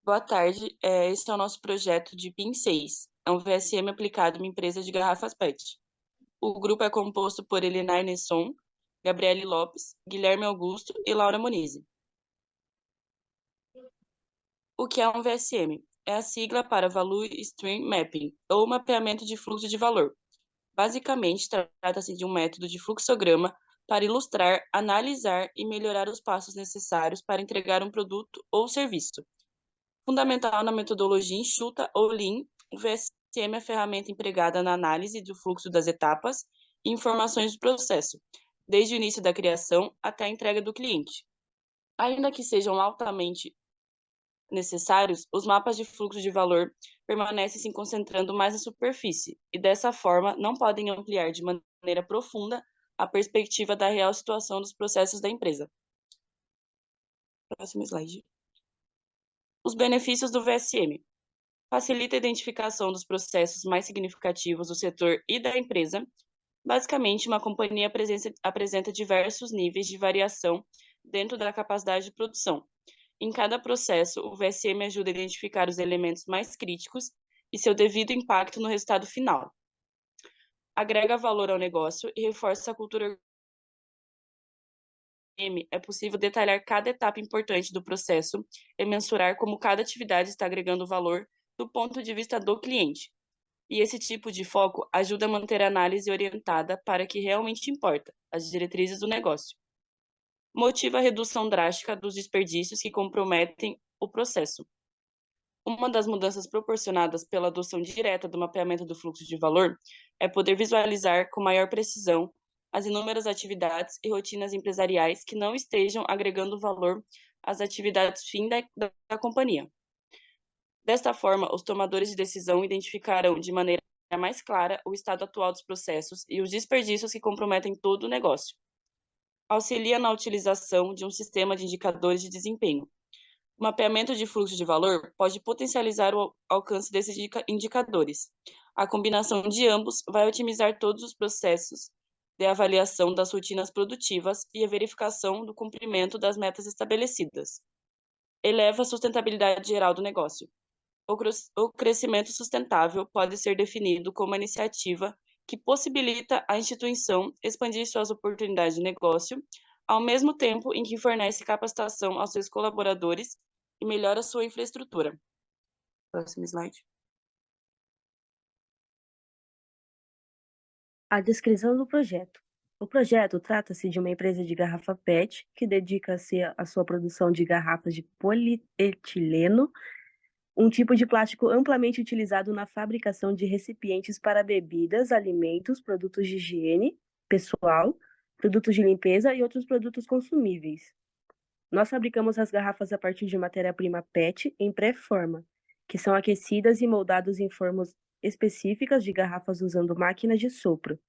Boa tarde, esse é o nosso projeto de PIN6. É um VSM aplicado em uma empresa de garrafas PET. O grupo é composto por Elinar Nesson, Gabriele Lopes, Guilherme Augusto e Laura Monize. O que é um VSM? É a sigla para Value Stream Mapping, ou mapeamento de fluxo de valor. Basicamente, trata-se de um método de fluxograma para ilustrar, analisar e melhorar os passos necessários para entregar um produto ou serviço. Fundamental na metodologia enxuta ou Lean, o VSM é a ferramenta empregada na análise do fluxo das etapas e informações do processo, desde o início da criação até a entrega do cliente. Ainda que sejam altamente necessários, os mapas de fluxo de valor permanecem se concentrando mais na superfície e, dessa forma, não podem ampliar de maneira profunda a perspectiva da real situação dos processos da empresa. Próximo slide. Os benefícios do VSM. Facilita a identificação dos processos mais significativos do setor e da empresa. Basicamente, uma companhia apresenta diversos níveis de variação dentro da capacidade de produção. Em cada processo, o VSM ajuda a identificar os elementos mais críticos e seu devido impacto no resultado final. Agrega valor ao negócio e reforça a cultura. É possível detalhar cada etapa importante do processo e mensurar como cada atividade está agregando valor do ponto de vista do cliente. E esse tipo de foco ajuda a manter a análise orientada para o que realmente importa, as diretrizes do negócio. Motiva a redução drástica dos desperdícios que comprometem o processo. Uma das mudanças proporcionadas pela adoção direta do mapeamento do fluxo de valor é poder visualizar com maior precisão as inúmeras atividades e rotinas empresariais que não estejam agregando valor às atividades fim da companhia. Desta forma, os tomadores de decisão identificarão de maneira mais clara o estado atual dos processos e os desperdícios que comprometem todo o negócio. Auxilia na utilização de um sistema de indicadores de desempenho. O mapeamento de fluxo de valor pode potencializar o alcance desses indicadores. A combinação de ambos vai otimizar todos os processos de avaliação das rotinas produtivas e a verificação do cumprimento das metas estabelecidas. Eleva a sustentabilidade geral do negócio. O crescimento sustentável pode ser definido como uma iniciativa que possibilita à instituição expandir suas oportunidades de negócio, ao mesmo tempo em que fornece capacitação aos seus colaboradores e melhora sua infraestrutura. Próximo slide. A descrição do projeto. O projeto trata-se de uma empresa de garrafa PET que dedica-se à sua produção de garrafas de polietileno, um tipo de plástico amplamente utilizado na fabricação de recipientes para bebidas, alimentos, produtos de higiene pessoal, produtos de limpeza e outros produtos consumíveis. Nós fabricamos as garrafas a partir de matéria-prima PET em pré-forma, que são aquecidas e moldadas em formas específicas de garrafas usando máquinas de sopro.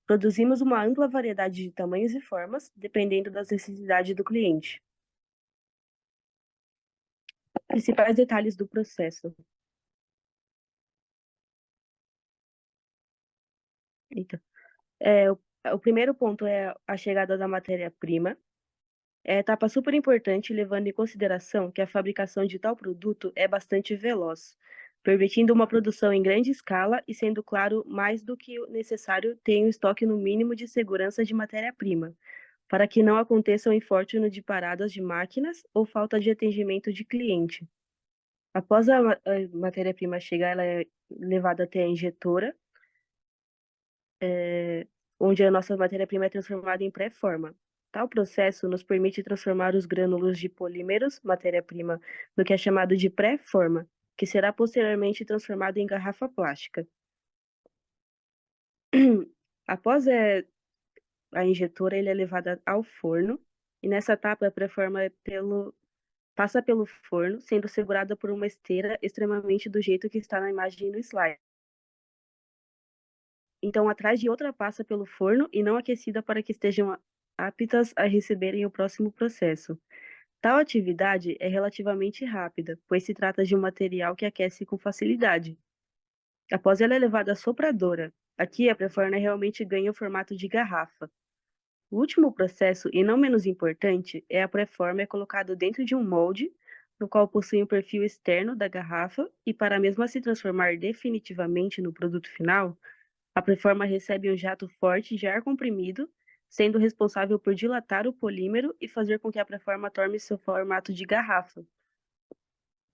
Produzimos uma ampla variedade de tamanhos e formas, dependendo das necessidades do cliente. Principais detalhes do processo. Então, o primeiro ponto é a chegada da matéria-prima. É etapa super importante, levando em consideração que a fabricação de tal produto é bastante veloz, permitindo uma produção em grande escala e sendo claro mais do que o necessário ter um estoque no mínimo de segurança de matéria-prima, para que não aconteça o infortúnio de paradas de máquinas ou falta de atendimento de cliente. Após a matéria-prima chegar, ela é levada até a injetora, onde a nossa matéria-prima é transformada em pré-forma. Tal processo nos permite transformar os grânulos de polímeros, matéria-prima, no que é chamado de pré-forma, que será posteriormente transformado em garrafa plástica. Após a injetora, ele é levada ao forno, e nessa etapa a pré-forma passa pelo forno, sendo segurada por uma esteira extremamente do jeito que está na imagem do slide. Então, atrás de outra passa pelo forno e não aquecida para que estejam aptas a receberem o próximo processo. Tal atividade é relativamente rápida, pois se trata de um material que aquece com facilidade. Após ela é levada à sopradora. Aqui a pré-forma realmente ganha o formato de garrafa. O último processo, e não menos importante, é a pré-forma é colocado dentro de um molde, no qual possui um perfil externo da garrafa e para a mesma se transformar definitivamente no produto final, a preforma recebe um jato forte de ar comprimido, sendo responsável por dilatar o polímero e fazer com que a preforma tome seu formato de garrafa.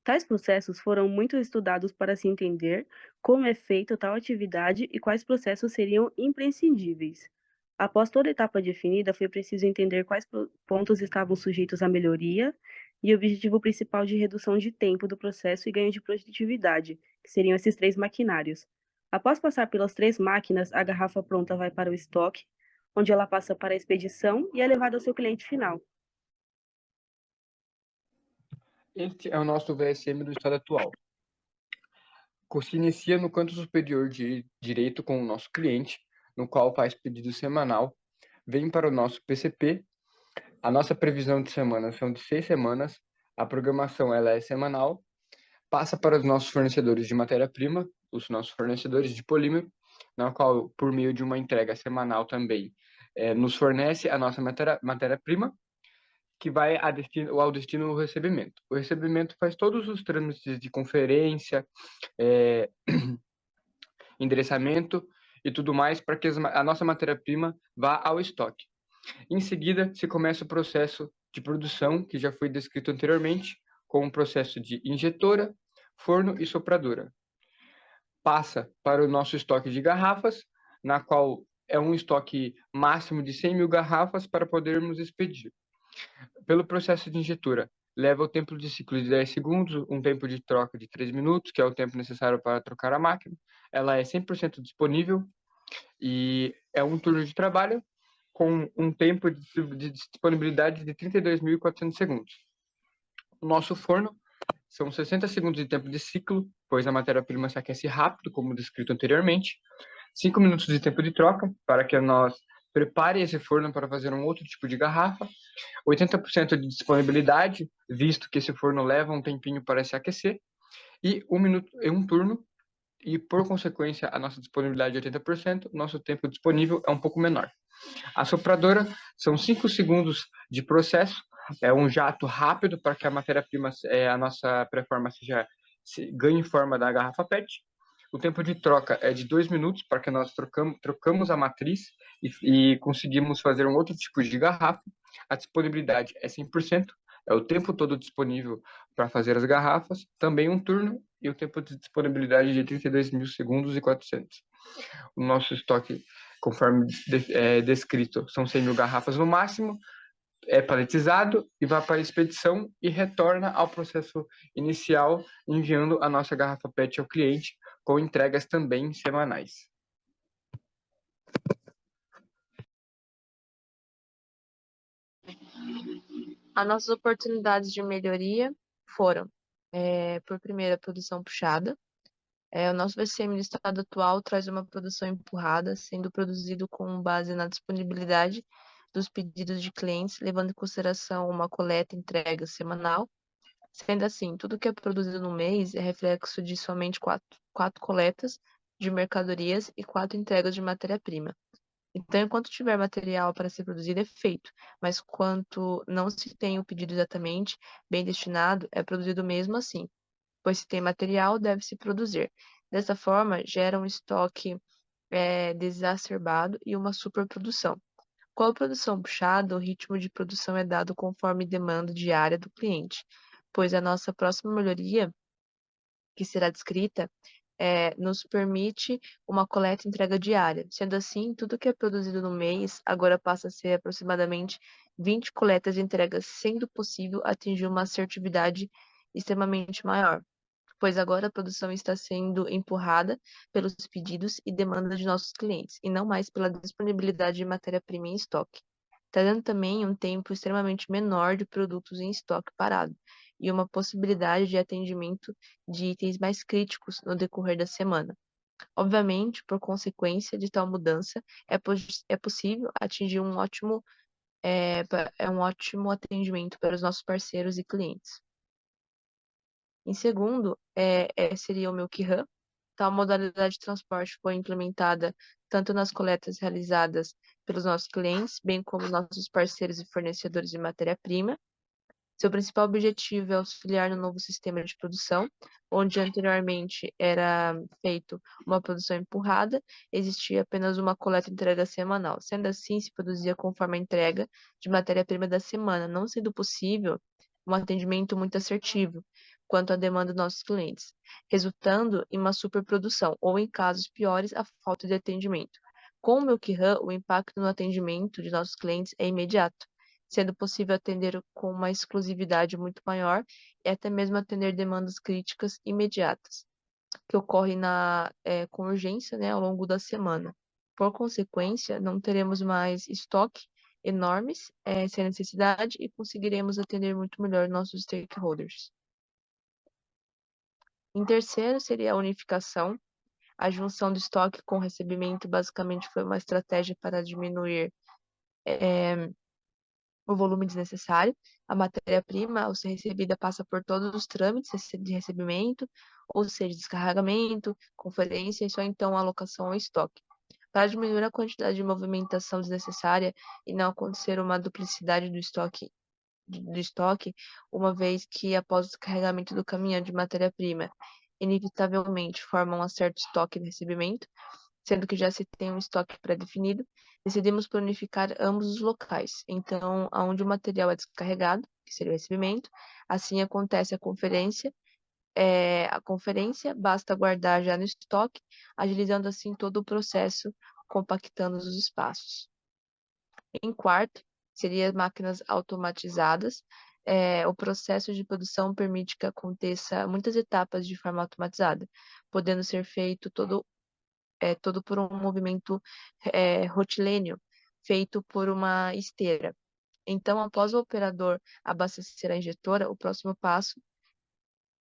Tais processos foram muito estudados para se entender como é feita tal atividade e quais processos seriam imprescindíveis. Após toda a etapa definida, foi preciso entender quais pontos estavam sujeitos à melhoria e o objetivo principal de redução de tempo do processo e ganho de produtividade, que seriam esses três maquinários. Após passar pelas três máquinas, a garrafa pronta vai para o estoque, onde ela passa para a expedição e é levada ao seu cliente final. Este é o nosso VSM do estado atual. Se inicia no canto superior direito com o nosso cliente, no qual faz pedido semanal, vem para o nosso PCP. A nossa previsão de semana são de 6 semanas, a programação ela é semanal, passa para os nossos fornecedores de matéria-prima, os nossos fornecedores de polímero, na qual, por meio de uma entrega semanal também, nos fornece a nossa matéria-prima, que vai ao destino do recebimento. O recebimento faz todos os trâmites de conferência, endereçamento e tudo mais para que a nossa matéria-prima vá ao estoque. Em seguida, se começa o processo de produção, que já foi descrito anteriormente, com o processo de injetora, forno e sopradora. Passa para o nosso estoque de garrafas, na qual é um estoque máximo de 100 mil garrafas para podermos expedir. Pelo processo de injetura, leva o tempo de ciclo de 10 segundos, um tempo de troca de 3 minutos, que é o tempo necessário para trocar a máquina. Ela é 100% disponível e é um turno de trabalho com um tempo de disponibilidade de 32.400 segundos. O nosso forno são 60 segundos de tempo de ciclo, pois a matéria-prima se aquece rápido, como descrito anteriormente. 5 minutos de tempo de troca, para que nós prepare esse forno para fazer um outro tipo de garrafa. 80% de disponibilidade, visto que esse forno leva um tempinho para se aquecer. E um turno, e por consequência a nossa disponibilidade é 80%, nosso tempo disponível é um pouco menor. A sopradora são 5 segundos de processo, é um jato rápido para que a matéria-prima, a nossa performance já ganhe forma da garrafa PET. O tempo de troca é de 2 minutos para que nós trocamos a matriz e conseguimos fazer um outro tipo de garrafa. A disponibilidade é 100%, é o tempo todo disponível para fazer as garrafas. Também um turno e o tempo de disponibilidade de 32 mil segundos e 400. O nosso estoque, conforme descrito, são 100 mil garrafas no máximo, é paletizado e vai para a expedição e retorna ao processo inicial, enviando a nossa garrafa PET ao cliente, com entregas também semanais. As nossas oportunidades de melhoria foram, por primeiro, a produção puxada. O nosso VCM no estado atual traz uma produção empurrada, sendo produzido com base na disponibilidade dos pedidos de clientes, levando em consideração uma coleta e entrega semanal. Sendo assim, tudo que é produzido no mês é reflexo de somente quatro coletas de mercadorias e 4 entregas de matéria-prima. Então, enquanto tiver material para ser produzido, é feito, mas quanto não se tem o pedido exatamente bem destinado, é produzido mesmo assim, pois se tem material, deve-se produzir. Dessa forma, gera um estoque desacerbado e uma superprodução. Com a produção puxada, o ritmo de produção é dado conforme demanda diária do cliente, pois a nossa próxima melhoria, que será descrita, nos permite uma coleta e entrega diária. Sendo assim, tudo que é produzido no mês agora passa a ser aproximadamente 20 coletas e entregas, sendo possível atingir uma assertividade extremamente maior, pois agora a produção está sendo empurrada pelos pedidos e demandas de nossos clientes, e não mais pela disponibilidade de matéria-prima em estoque, trazendo também um tempo extremamente menor de produtos em estoque parado e uma possibilidade de atendimento de itens mais críticos no decorrer da semana. Obviamente, por consequência de tal mudança, é possível atingir um ótimo atendimento para os nossos parceiros e clientes. Em segundo, seria o Milk Run. Tal modalidade de transporte foi implementada tanto nas coletas realizadas pelos nossos clientes, bem como nossos parceiros e fornecedores de matéria-prima, Seu principal objetivo é auxiliar no novo sistema de produção, onde anteriormente era feito uma produção empurrada, existia apenas uma coleta e entrega semanal. Sendo assim, se produzia conforme a entrega de matéria-prima da semana, não sendo possível um atendimento muito assertivo quanto à demanda dos nossos clientes, resultando em uma superprodução ou, em casos piores, a falta de atendimento. Com o Milk Run, o impacto no atendimento de nossos clientes é imediato, sendo possível atender com uma exclusividade muito maior e até mesmo atender demandas críticas imediatas, que ocorrem com urgência, né, ao longo da semana. Por consequência, não teremos mais estoque enormes, sem necessidade, e conseguiremos atender muito melhor nossos stakeholders. Em terceiro, seria a unificação. A junção do estoque com o recebimento basicamente foi uma estratégia para diminuir o volume desnecessário. A matéria-prima, ao ser recebida, passa por todos os trâmites de recebimento, ou seja, descarregamento, conferência e só então a alocação ao estoque. Para diminuir a quantidade de movimentação desnecessária e não acontecer uma duplicidade do estoque, uma vez que após o descarregamento do caminhão de matéria-prima, inevitavelmente formam um certo estoque de recebimento, sendo que já se tem um estoque pré-definido, decidimos planificar ambos os locais. Então, aonde o material é descarregado, que seria o recebimento, assim acontece a conferência, basta guardar já no estoque, agilizando assim todo o processo, compactando os espaços. Em quarto, seria as máquinas automatizadas. O processo de produção permite que aconteça muitas etapas de forma automatizada, podendo ser feito todo por um movimento retilíneo, feito por uma esteira. Então, após o operador abastecer a injetora, o próximo passo,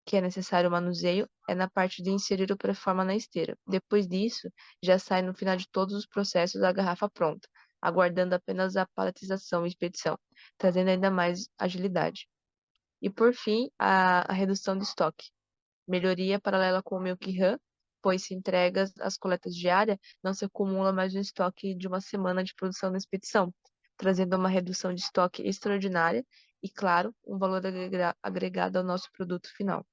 que é necessário o manuseio, é na parte de inserir o pré-forma na esteira. Depois disso, já sai no final de todos os processos a garrafa pronta, aguardando apenas a paletização e expedição, trazendo ainda mais agilidade. E, por fim, a redução de estoque. Melhoria paralela com o Milk Run, pois se entregas às coletas diárias, não se acumula mais um estoque de uma semana de produção na expedição, trazendo uma redução de estoque extraordinária e, claro, um valor agregado ao nosso produto final.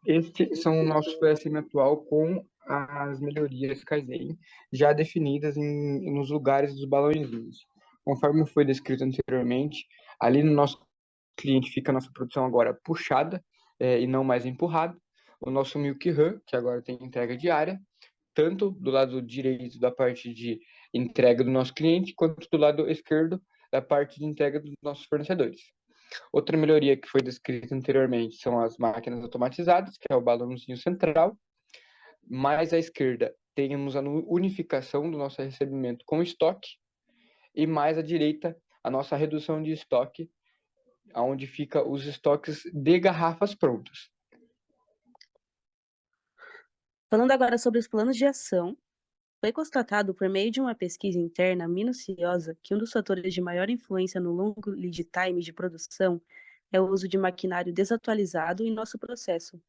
Estes são o nosso PSM atual com as melhorias Kaizen já definidas nos lugares dos balãozinhos. Conforme foi descrito anteriormente, ali no nosso cliente fica a nossa produção agora puxada e não mais empurrada. O nosso Milk Run, que agora tem entrega diária, tanto do lado direito da parte de entrega do nosso cliente, quanto do lado esquerdo da parte de entrega dos nossos fornecedores. Outra melhoria que foi descrita anteriormente são as máquinas automatizadas, que é o balãozinho central. Mais à esquerda, temos a unificação do nosso recebimento com estoque. E mais à direita, a nossa redução de estoque, onde fica os estoques de garrafas prontas. Falando agora sobre os planos de ação, foi constatado por meio de uma pesquisa interna minuciosa que um dos fatores de maior influência no longo lead time de produção é o uso de maquinário desatualizado em nosso processo.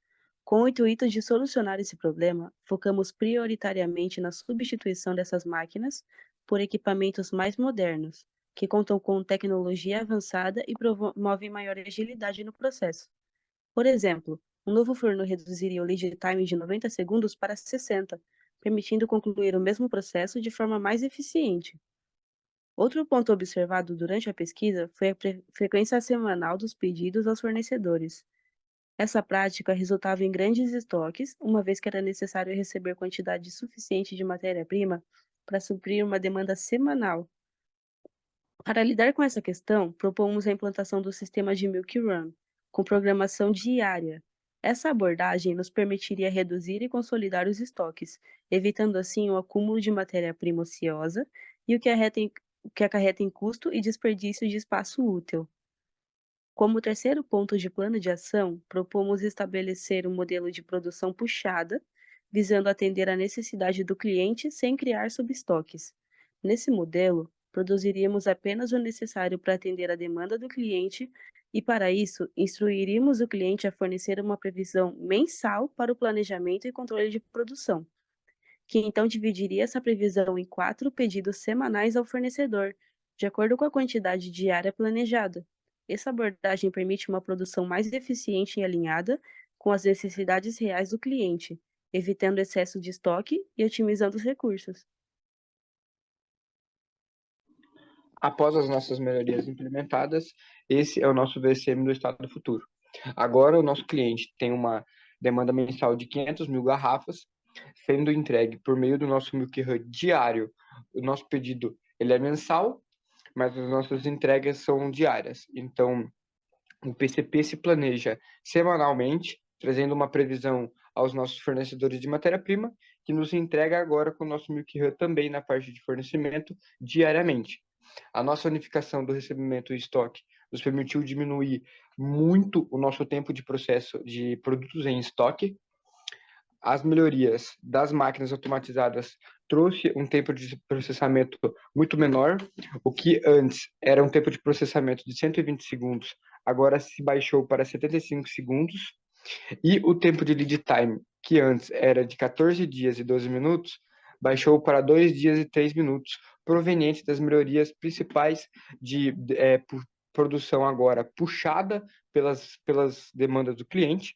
Com o intuito de solucionar esse problema, focamos prioritariamente na substituição dessas máquinas por equipamentos mais modernos, que contam com tecnologia avançada e promovem maior agilidade no processo. Por exemplo, um novo forno reduziria o lead time de 90 segundos para 60, permitindo concluir o mesmo processo de forma mais eficiente. Outro ponto observado durante a pesquisa foi a frequência semanal dos pedidos aos fornecedores. Essa prática resultava em grandes estoques, uma vez que era necessário receber quantidade suficiente de matéria-prima para suprir uma demanda semanal. Para lidar com essa questão, propomos a implantação do sistema de Milk Run, com programação diária. Essa abordagem nos permitiria reduzir e consolidar os estoques, evitando assim o acúmulo de matéria-prima ociosa e o que acarreta em custo e desperdício de espaço útil. Como terceiro ponto de plano de ação, propomos estabelecer um modelo de produção puxada, visando atender à necessidade do cliente sem criar subestoques. Nesse modelo, produziríamos apenas o necessário para atender a demanda do cliente e, para isso, instruiríamos o cliente a fornecer uma previsão mensal para o planejamento e controle de produção, que então dividiria essa previsão em 4 pedidos semanais ao fornecedor, de acordo com a quantidade diária planejada. Essa abordagem permite uma produção mais eficiente e alinhada com as necessidades reais do cliente, evitando excesso de estoque e otimizando os recursos. Após as nossas melhorias implementadas, esse é o nosso VCM do estado do futuro. Agora, o nosso cliente tem uma demanda mensal de 500 mil garrafas, sendo entregue por meio do nosso Milk Hub diário. O nosso pedido ele é mensal, mas as nossas entregas são diárias. Então, o PCP se planeja semanalmente, trazendo uma previsão aos nossos fornecedores de matéria-prima, que nos entrega agora com o nosso Milk Hub também na parte de fornecimento diariamente. A nossa unificação do recebimento e estoque nos permitiu diminuir muito o nosso tempo de processo de produtos em estoque. As melhorias das máquinas automatizadas trouxe um tempo de processamento muito menor. O que antes era um tempo de processamento de 120 segundos, agora se baixou para 75 segundos. E o tempo de lead time, que antes era de 14 dias e 12 minutos, baixou para 2 dias e 3 minutos, proveniente das melhorias principais de produção agora puxada pelas demandas do cliente,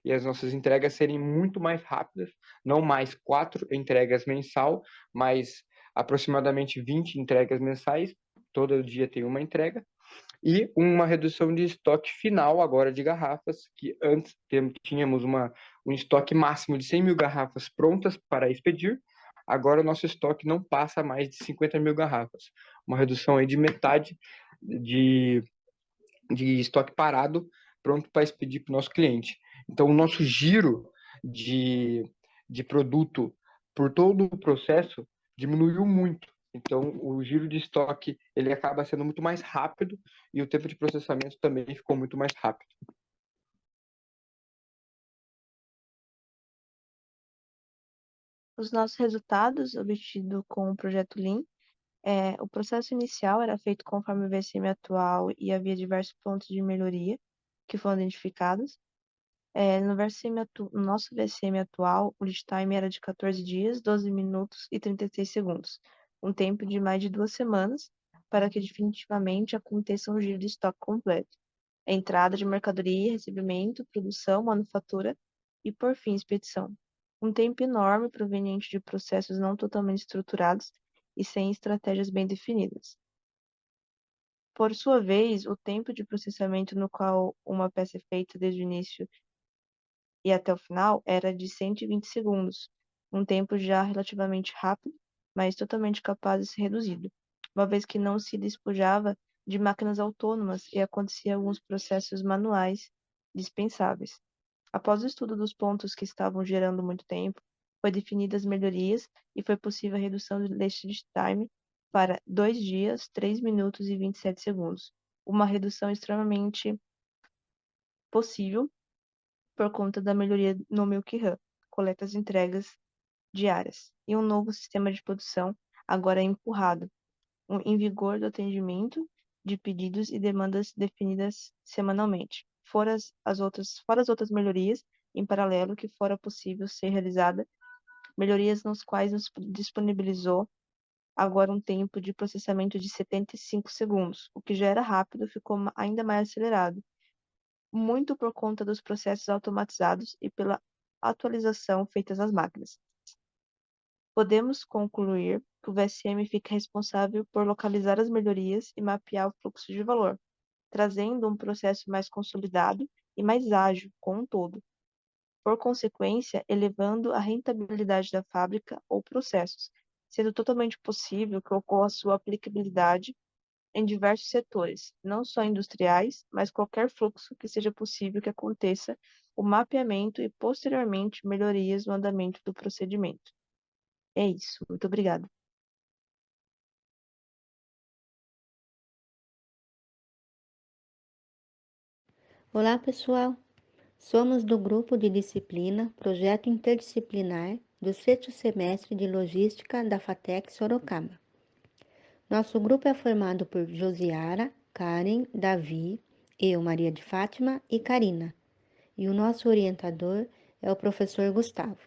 e as nossas entregas serem muito mais rápidas, não mais 4 entregas mensal, mas aproximadamente 20 entregas mensais, todo dia tem uma entrega, e uma redução de estoque final agora de garrafas, que antes tínhamos um estoque máximo de 100 mil garrafas prontas para expedir, agora o nosso estoque não passa mais de 50 mil garrafas, uma redução aí de metade de estoque parado, pronto para expedir para o nosso cliente. Então, o nosso giro de produto por todo o processo diminuiu muito. Então, o giro de estoque ele acaba sendo muito mais rápido e o tempo de processamento também ficou muito mais rápido. Os nossos resultados obtidos com o projeto Lean, o processo inicial era feito conforme o VCM atual e havia diversos pontos de melhoria que foram identificados. No nosso VCM atual, o lead time era de 14 dias, 12 minutos e 36 segundos, um tempo de mais de 2 semanas para que definitivamente aconteça um giro de estoque completo. Entrada de mercadoria, recebimento, produção, manufatura e, por fim, expedição. Um tempo enorme proveniente de processos não totalmente estruturados e sem estratégias bem definidas. Por sua vez, o tempo de processamento no qual uma peça é feita desde o início e até o final era de 120 segundos, um tempo já relativamente rápido, mas totalmente capaz de ser reduzido, uma vez que não se despojava de máquinas autônomas e acontecia alguns processos manuais dispensáveis. Após o estudo dos pontos que estavam gerando muito tempo, foi definidas melhorias e foi possível a redução do lead time para 2 dias, 3 minutos e 27 segundos, uma redução extremamente possível por conta da melhoria no Milk Hub, coletas e entregas diárias, e um novo sistema de produção agora é empurrado, em vigor do atendimento de pedidos e demandas definidas semanalmente, fora as outras melhorias em paralelo que fora possível ser realizada, melhorias nas quais nos disponibilizou agora um tempo de processamento de 75 segundos, o que já era rápido ficou ainda mais acelerado, muito por conta dos processos automatizados e pela atualização feita às máquinas. Podemos concluir que o VSM fica responsável por localizar as melhorias e mapear o fluxo de valor, trazendo um processo mais consolidado e mais ágil como um todo. Por consequência, elevando a rentabilidade da fábrica ou processos, sendo totalmente possível que ocorra sua aplicabilidade em diversos setores, não só industriais, mas qualquer fluxo que seja possível que aconteça o mapeamento e, posteriormente, melhorias no andamento do procedimento. É isso. Muito obrigada. Olá, pessoal! Somos do grupo de disciplina Projeto Interdisciplinar do sexto semestre de Logística da FATEC Sorocaba. Nosso grupo é formado por Josiara, Karen, Davi, eu, Maria de Fátima e Karina. E o nosso orientador é o professor Gustavo.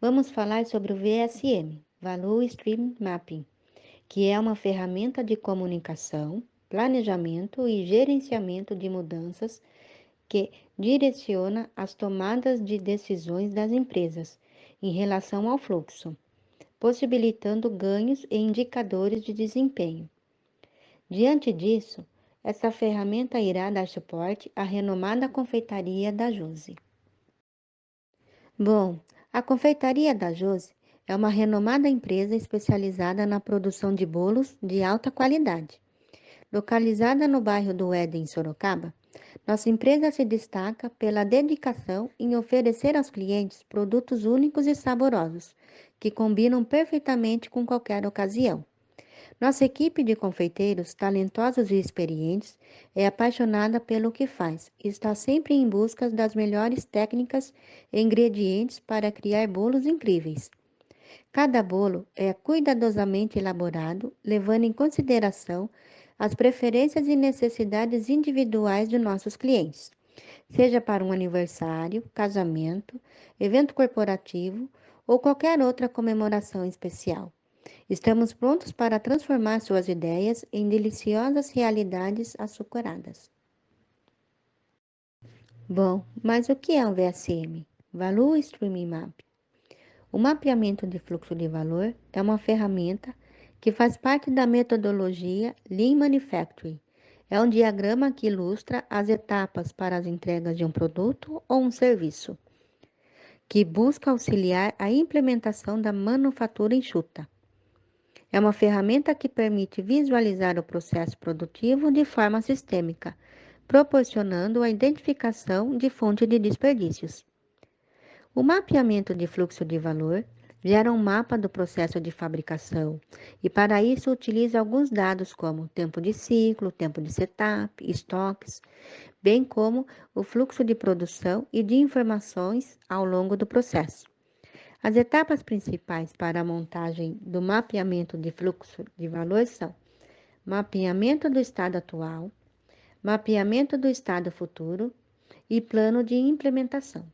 Vamos falar sobre o VSM, Value Stream Mapping, que é uma ferramenta de comunicação, planejamento e gerenciamento de mudanças que direciona as tomadas de decisões das empresas em relação ao fluxo, possibilitando ganhos e indicadores de desempenho. Diante disso, essa ferramenta irá dar suporte à renomada confeitaria da Josi. Bom, a confeitaria da Josi é uma renomada empresa especializada na produção de bolos de alta qualidade. Localizada no bairro do Éden, em Sorocaba, nossa empresa se destaca pela dedicação em oferecer aos clientes produtos únicos e saborosos, que combinam perfeitamente com qualquer ocasião. Nossa equipe de confeiteiros, talentosos e experientes, é apaixonada pelo que faz e está sempre em busca das melhores técnicas e ingredientes para criar bolos incríveis. Cada bolo é cuidadosamente elaborado, levando em consideração as preferências e necessidades individuais de nossos clientes, seja para um aniversário, casamento, evento corporativo ou qualquer outra comemoração especial. Estamos prontos para transformar suas ideias em deliciosas realidades açucaradas. Bom, mas o que é um VSM? Value Stream Map. O mapeamento de fluxo de valor é uma ferramenta que faz parte da metodologia Lean Manufacturing. É um diagrama que ilustra as etapas para as entregas de um produto ou um serviço, que busca auxiliar a implementação da manufatura enxuta. É uma ferramenta que permite visualizar o processo produtivo de forma sistêmica, proporcionando a identificação de fonte de desperdícios. O mapeamento de fluxo de valor gera um mapa do processo de fabricação e, para isso, utiliza alguns dados como tempo de ciclo, tempo de setup, estoques, bem como o fluxo de produção e de informações ao longo do processo. As etapas principais para a montagem do mapeamento de fluxo de valor são mapeamento do estado atual, mapeamento do estado futuro e plano de implementação.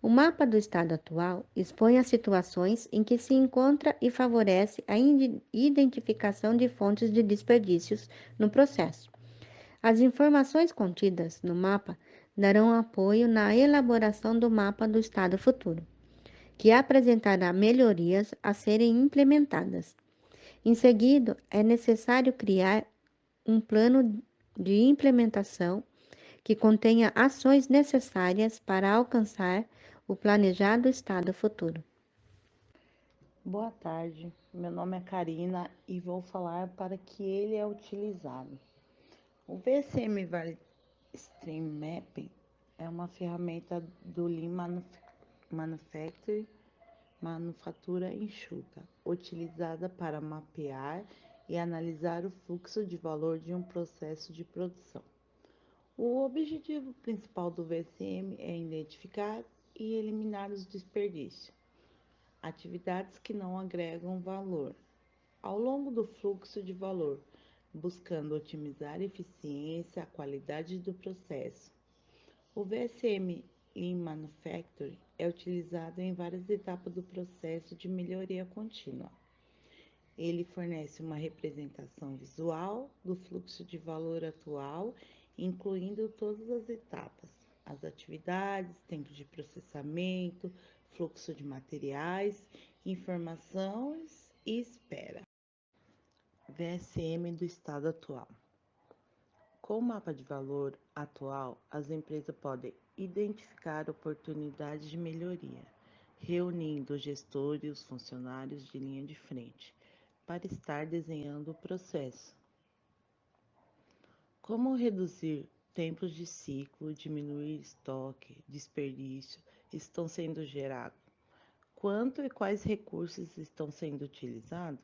O mapa do estado atual expõe as situações em que se encontra e favorece a identificação de fontes de desperdícios no processo. As informações contidas no mapa darão apoio na elaboração do mapa do estado futuro, que apresentará melhorias a serem implementadas. Em seguida, é necessário criar um plano de implementação que contenha ações necessárias para alcançar o planejado estado futuro. Boa tarde, meu nome é Karina e vou falar para que ele é utilizado. O VSM Value Stream Mapping é uma ferramenta do Lean Manufacturing, manufatura enxuta, utilizada para mapear e analisar o fluxo de valor de um processo de produção. O objetivo principal do VSM é identificar e eliminar os desperdícios, atividades que não agregam valor, ao longo do fluxo de valor, buscando otimizar a eficiência, a qualidade do processo. O VSM Lean Manufacturing é utilizado em várias etapas do processo de melhoria contínua. Ele fornece uma representação visual do fluxo de valor atual, incluindo todas as etapas, as atividades, tempo de processamento, fluxo de materiais, informações e espera. VSM do estado atual. Com o mapa de valor atual, as empresas podem identificar oportunidades de melhoria, reunindo os gestores e os funcionários de linha de frente, para estar desenhando o processo. Como reduzir tempos de ciclo, diminuir estoque, desperdício estão sendo gerados? Quanto e quais recursos estão sendo utilizados?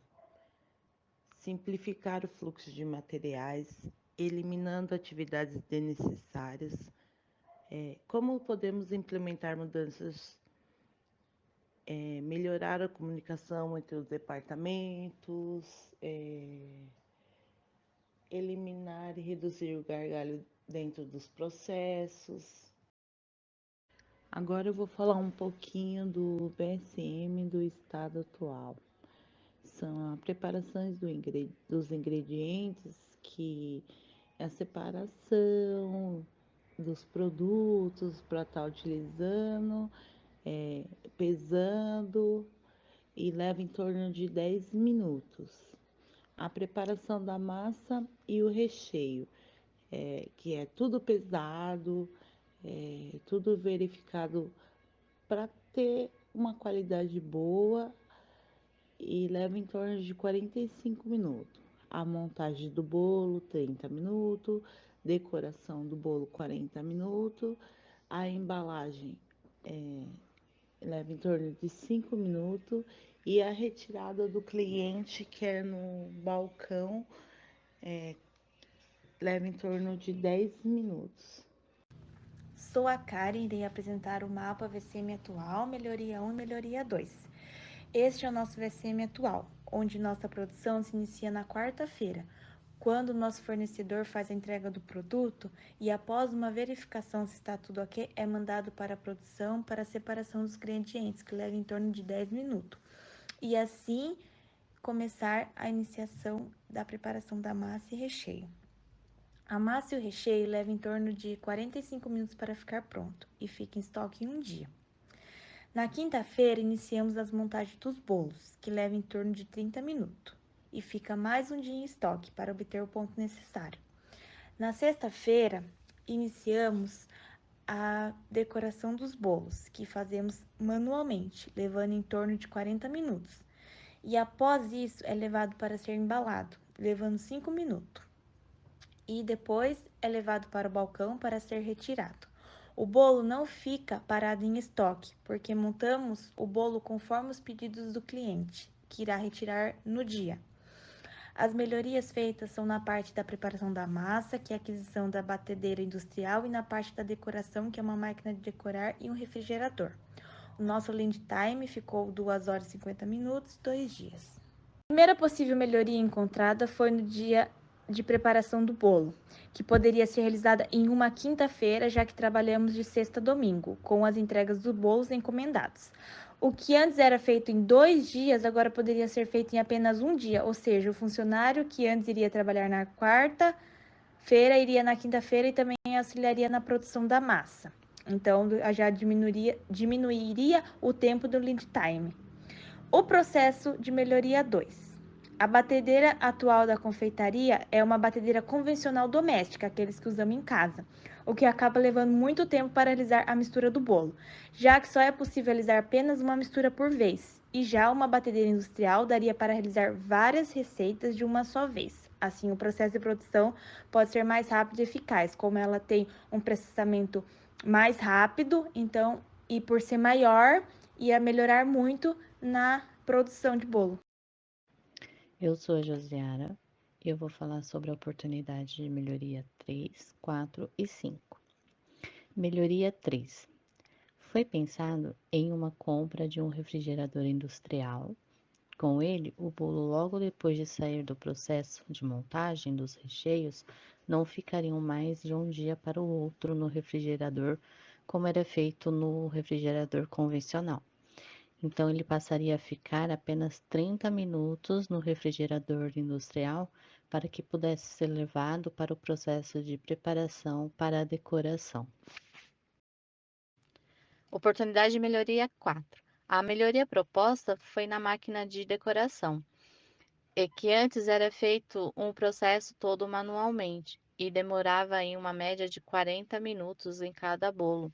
Simplificar o fluxo de materiais, eliminando atividades desnecessárias. Como podemos implementar mudanças, melhorar a comunicação entre os departamentos, eliminar e reduzir o gargalo dentro dos processos. Agora eu vou falar um pouquinho do VSM do estado atual. são as preparações dos ingredientes, que é a separação dos produtos para estar utilizando, pesando, e leva em torno de 10 minutos. A preparação da massa e o recheio, que é tudo pesado, tudo verificado para ter uma qualidade boa, e leva em torno de 45 minutos. A montagem do bolo, 30 minutos, decoração do bolo, 40 minutos, a embalagem leva em torno de 5 minutos, e a retirada do cliente, que é no balcão, leva em torno de 10 minutos. Sou a Karen e irei apresentar o mapa VCM atual, melhoria 1 e melhoria 2. Este é o nosso VCM atual, onde nossa produção se inicia na quarta-feira, quando o nosso fornecedor faz a entrega do produto e, após uma verificação se está tudo ok, é mandado para a produção para a separação dos ingredientes, que leva em torno de 10 minutos. E assim começar a iniciação da preparação da massa e recheio. A massa e o recheio levam em torno de 45 minutos para ficar pronto e fica em estoque em um dia. Na quinta-feira, iniciamos as montagens dos bolos, que levam em torno de 30 minutos, e fica mais um dia em estoque para obter o ponto necessário. Na sexta-feira, iniciamos a decoração dos bolos, que fazemos manualmente, levando em torno de 40 minutos. E após isso, é levado para ser embalado, levando 5 minutos. E depois é levado para o balcão para ser retirado. O bolo não fica parado em estoque, porque montamos o bolo conforme os pedidos do cliente, que irá retirar no dia. As melhorias feitas são na parte da preparação da massa, que é a aquisição da batedeira industrial, e na parte da decoração, que é uma máquina de decorar e um refrigerador. O nosso lead time ficou 2 horas e 50 minutos, 2 dias. A primeira possível melhoria encontrada foi no dia de preparação do bolo, que poderia ser realizada em uma quinta-feira, já que trabalhamos de sexta a domingo, com as entregas dos bolos encomendados. O que antes era feito em 2 dias, agora poderia ser feito em apenas um dia, ou seja, o funcionário que antes iria trabalhar na quarta-feira iria na quinta-feira e também auxiliaria na produção da massa. Então, já diminuiria o tempo do lead time. O processo de melhoria 2. A batedeira atual da confeitaria é uma batedeira convencional doméstica, aqueles que usamos em casa, o que acaba levando muito tempo para realizar a mistura do bolo, já que só é possível realizar apenas uma mistura por vez, e já uma batedeira industrial daria para realizar várias receitas de uma só vez. Assim, o processo de produção pode ser mais rápido e eficaz, como ela tem um processamento mais rápido, então, e por ser maior, ia melhorar muito na produção de bolo. Eu sou a Josiara e eu vou falar sobre a oportunidade de melhoria 3, 4 e 5. Melhoria 3. Foi pensado em uma compra de um refrigerador industrial. Com ele, o bolo, logo depois de sair do processo de montagem dos recheios, não ficariam mais de um dia para o outro no refrigerador, como era feito no refrigerador convencional. Então, ele passaria a ficar apenas 30 minutos no refrigerador industrial para que pudesse ser levado para o processo de preparação para a decoração. Oportunidade de melhoria 4. A melhoria proposta foi na máquina de decoração, que antes era feito um processo todo manualmente e demorava em uma média de 40 minutos em cada bolo.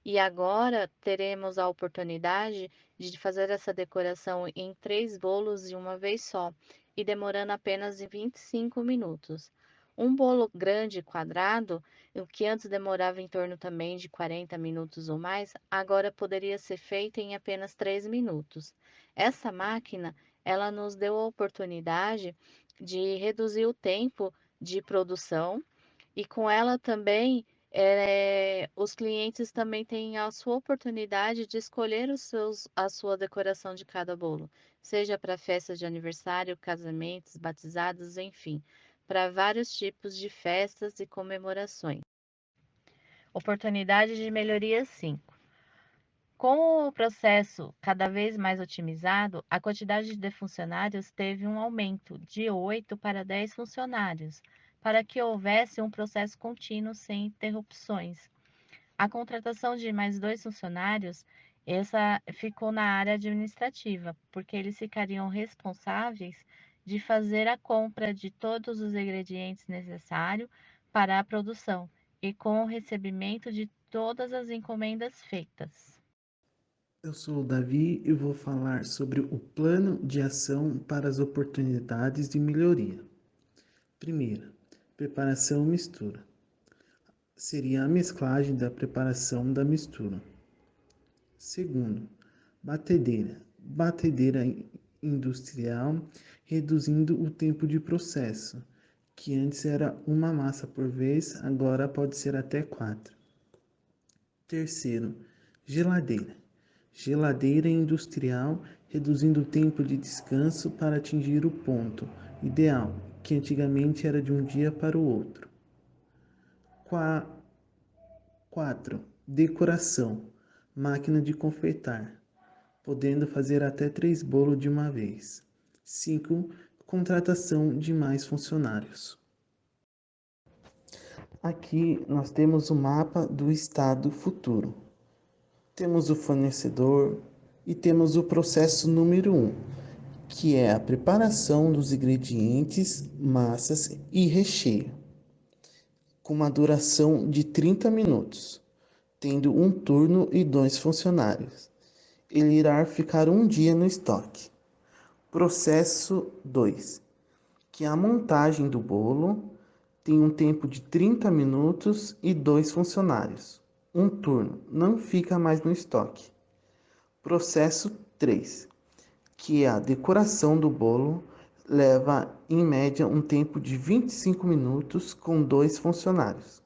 E agora teremos a oportunidade de fazer essa decoração em 3 bolos de uma vez só e demorando apenas 25 minutos. Um bolo grande quadrado, o que antes demorava em torno também de 40 minutos ou mais, agora poderia ser feito em apenas 3 minutos. Essa máquina, ela nos deu a oportunidade de reduzir o tempo de produção e com ela também os clientes também têm a sua oportunidade de escolher a sua decoração de cada bolo, seja para festas de aniversário, casamentos, batizados, enfim, para vários tipos de festas e comemorações. Oportunidade de melhoria 5. Com o processo cada vez mais otimizado, a quantidade de funcionários teve um aumento de 8 para 10 funcionários, para que houvesse um processo contínuo sem interrupções. A contratação de mais 2 funcionários, essa ficou na área administrativa, porque eles ficariam responsáveis de fazer a compra de todos os ingredientes necessários para a produção e com o recebimento de todas as encomendas feitas. Eu sou o Davi e vou falar sobre o plano de ação para as oportunidades de melhoria. Primeira, preparação e mistura. Seria a mesclagem da preparação da mistura. Segundo, batedeira. Batedeira industrial, reduzindo o tempo de processo, que antes era uma massa por vez, agora pode ser até 4. Terceiro, geladeira. Geladeira industrial, reduzindo o tempo de descanso para atingir o ponto ideal, que antigamente era de um dia para o outro. 4. Decoração. Máquina de confeitar, podendo fazer até 3 bolos de uma vez. 5. Contratação de mais funcionários. Aqui nós temos o mapa do estado futuro. Temos o fornecedor e temos o processo número 1, que é a preparação dos ingredientes, massas e recheio, com uma duração de 30 minutos, tendo um turno e 2 funcionários. Ele irá ficar um dia no estoque. Processo 2, que é a montagem do bolo, tem um tempo de 30 minutos e 2 funcionários. Um turno, não fica mais no estoque. Processo 3, que é a decoração do bolo, leva em média um tempo de 25 minutos com 2 funcionários.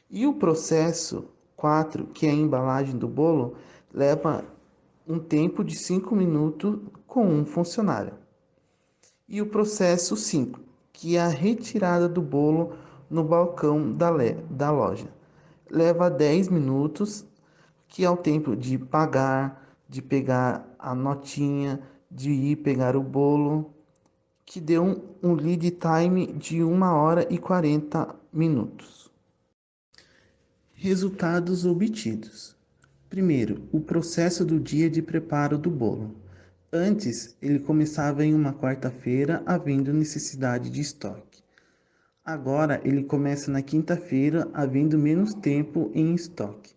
E o processo 4, que é a embalagem do bolo, leva um tempo de 5 minutos com um funcionário. E o processo 5, que é a retirada do bolo no balcão da loja, leva 10 minutos, que é o tempo de pagar, de pegar a notinha, de ir pegar o bolo, que deu um lead time de 1 hora e 40 minutos. Resultados obtidos. Primeiro, o processo do dia de preparo do bolo. Antes, ele começava em uma quarta-feira, havendo necessidade de estoque. Agora, ele começa na quinta-feira, havendo menos tempo em estoque.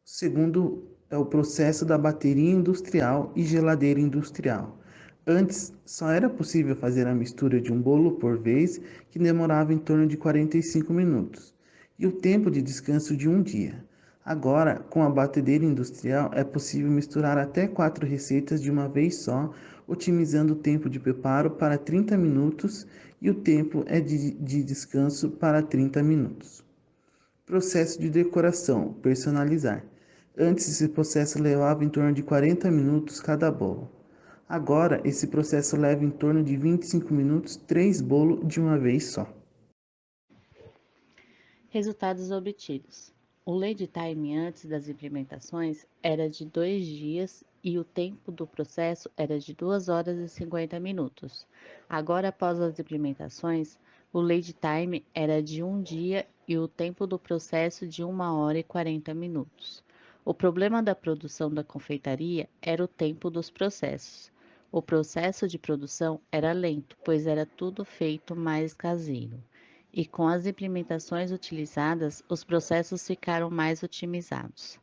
Segundo, é o processo da bateria industrial e geladeira industrial. Antes, só era possível fazer a mistura de um bolo por vez, que demorava em torno de 45 minutos, e o tempo de descanso de um dia. Agora, com a batedeira industrial, é possível misturar até 4 receitas de uma vez só, otimizando o tempo de preparo para 30 minutos e o tempo de descanso para 30 minutos. Processo de decoração, personalizar. Antes, esse processo levava em torno de 40 minutos cada bolo. Agora, esse processo leva em torno de 25 minutos, 3 bolos de uma vez só. Resultados obtidos. O lead time antes das implementações era de 2 dias e o tempo do processo era de 2 horas e 50 minutos. Agora, após as implementações, o lead time era de 1 dia e o tempo do processo de 1 hora e 40 minutos. O problema da produção da confeitaria era o tempo dos processos. O processo de produção era lento, pois era tudo feito mais caseiro. E com as implementações utilizadas, os processos ficaram mais otimizados.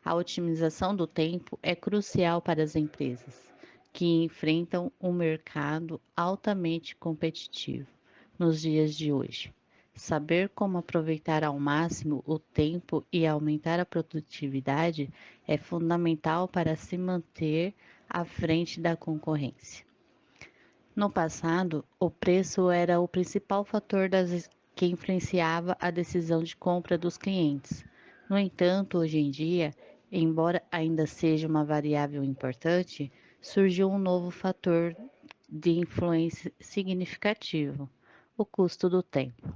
A otimização do tempo é crucial para as empresas que enfrentam um mercado altamente competitivo nos dias de hoje. Saber como aproveitar ao máximo o tempo e aumentar a produtividade é fundamental para se manter à frente da concorrência. No passado, o preço era o principal fator que influenciava a decisão de compra dos clientes. No entanto, hoje em dia, embora ainda seja uma variável importante, surgiu um novo fator de influência significativo: o custo do tempo.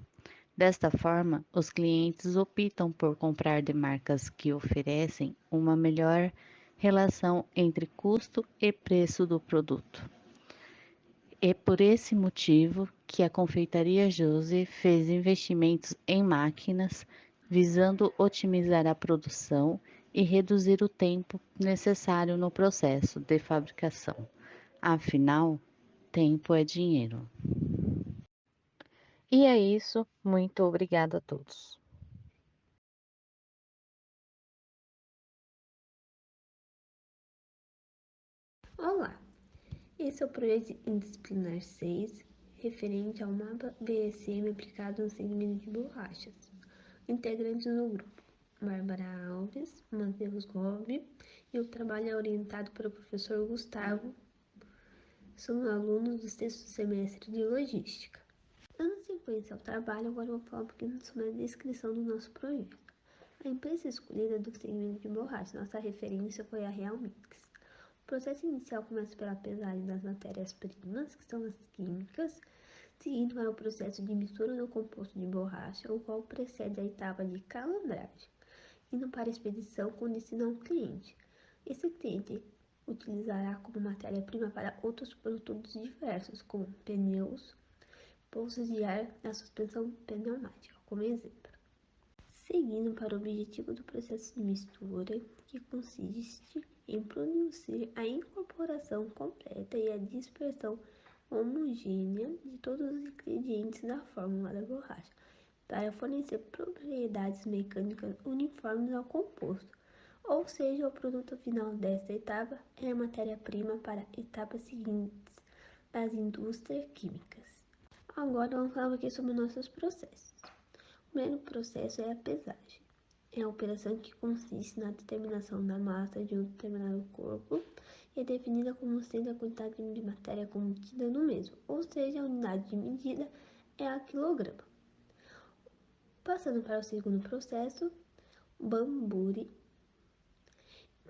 Desta forma, os clientes optam por comprar de marcas que oferecem uma melhor relação entre custo e preço do produto. É por esse motivo que a Confeitaria José fez investimentos em máquinas, visando otimizar a produção e reduzir o tempo necessário no processo de fabricação. Afinal, tempo é dinheiro. E é isso. Muito obrigada a todos. Olá, esse é o projeto indisciplinar 6, referente ao mapa BSM aplicado no segmento de borrachas. Integrantes do grupo: Bárbara Alves, Matheus Gobi, e o trabalho é orientado pelo professor Gustavo. São alunos do sexto semestre de Logística. Dando sequência ao trabalho, agora eu vou falar um pouquinho sobre a descrição do nosso projeto. A empresa escolhida do segmento de borrachas, nossa referência foi a Real Mix. O processo inicial começa pela pesagem das matérias-primas, que são as químicas, seguindo para o processo de mistura do composto de borracha, o qual precede a etapa de calandragem, indo para a expedição com destino ao cliente. Esse cliente utilizará como matéria-prima para outros produtos diversos, como pneus, bolsas de ar e a suspensão pneumática, como exemplo. Seguindo para o objetivo do processo de mistura, que consiste em produzir a incorporação completa e a dispersão homogênea de todos os ingredientes da fórmula da borracha, para fornecer propriedades mecânicas uniformes ao composto, ou seja, o produto final desta etapa é a matéria-prima para etapas seguintes das indústrias químicas. Agora vamos falar aqui sobre nossos processos. O primeiro processo é a pesagem. É a operação que consiste na determinação da massa de um determinado corpo e é definida como sendo a quantidade de matéria contida no mesmo, ou seja, a unidade de medida é a quilograma. Passando para o segundo processo, Bamburi,